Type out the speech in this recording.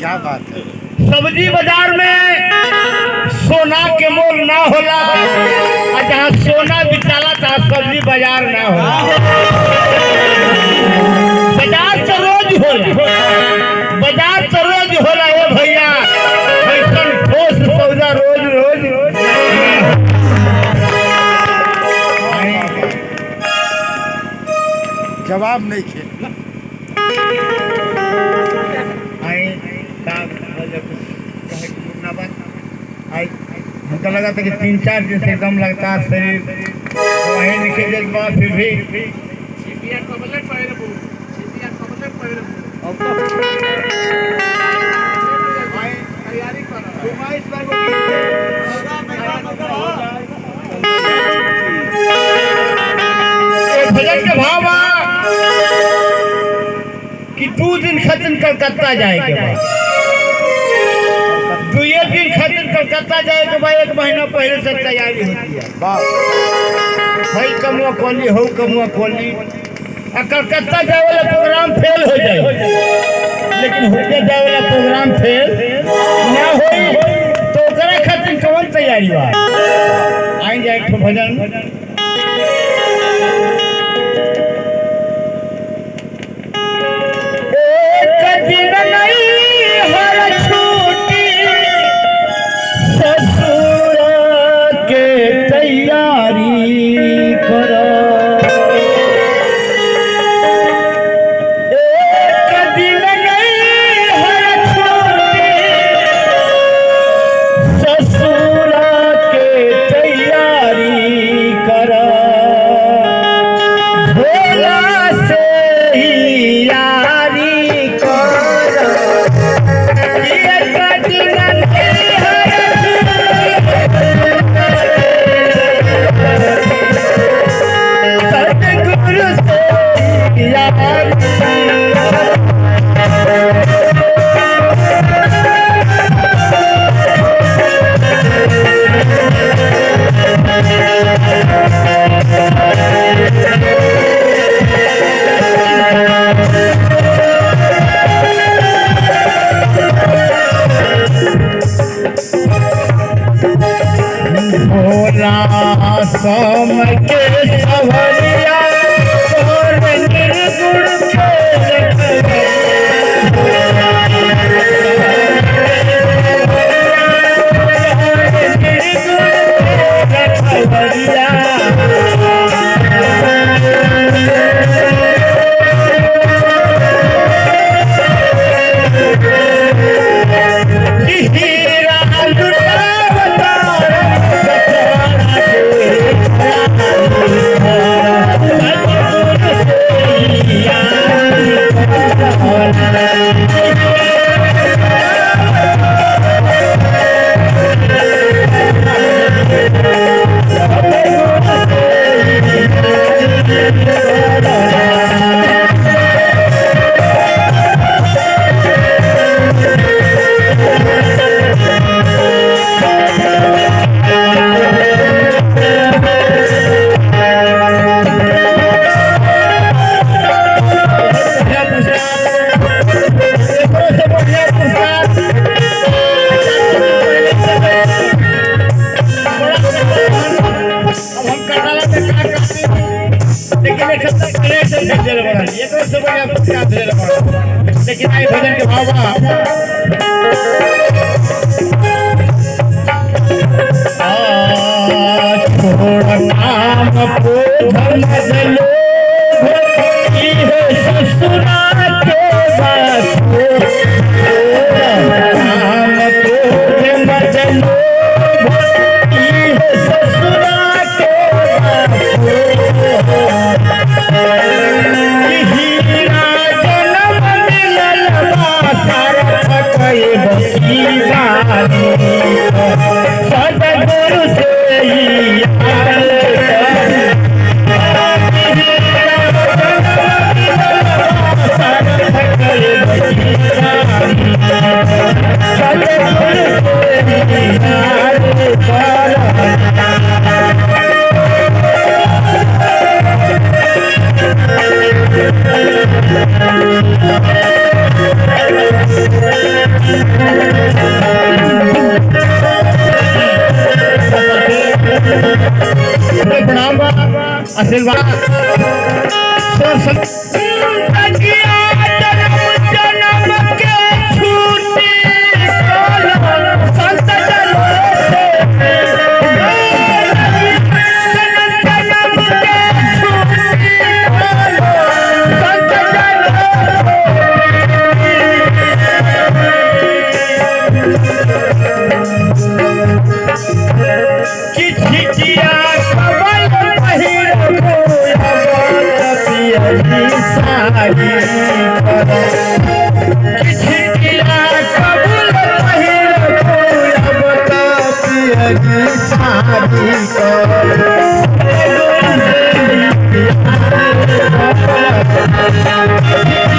क्या बात है। सब्जी बाजार में सोना के मोल ना होला, और जहाँ सोना बिचाला तहाँ सब्जी बाजार ना होला। बाजार तो रोज होला, बाजार तो रोज होला। ए भैया ऐसन ठोस सौदा रोज रोज जवाब नहीं खे। हमको लगा था कि 3-4 दिन से एकदम लगता है शरीर वहीं निकल जाए बाद फिर भी भजन के भाव कि 2 दिन खातिर कलकत्ता जाए के बाद, 2 दिन खातिर कलकत्ता जाए के बाद 1 महीना पहले से तैयारी होती है। भाई कमुआ खोली हो कमुआ खोली, और कलकत्ता जाए वाला प्रोग्राम फेल हो जाए, लेकिन होके जाए वाला प्रोग्राम फेल ना हो तो ओकरा खातिर कौन तैयारी बा। आई जाए तो भजन सम के सवरिया और निर्गुण लेकिन आई भजन के भाव छोड़ नाम को धमलो ससुरा के बात नाम को धमलो ससुरा के सदगुरु से प्रणाम आशीर्वाद Thank you.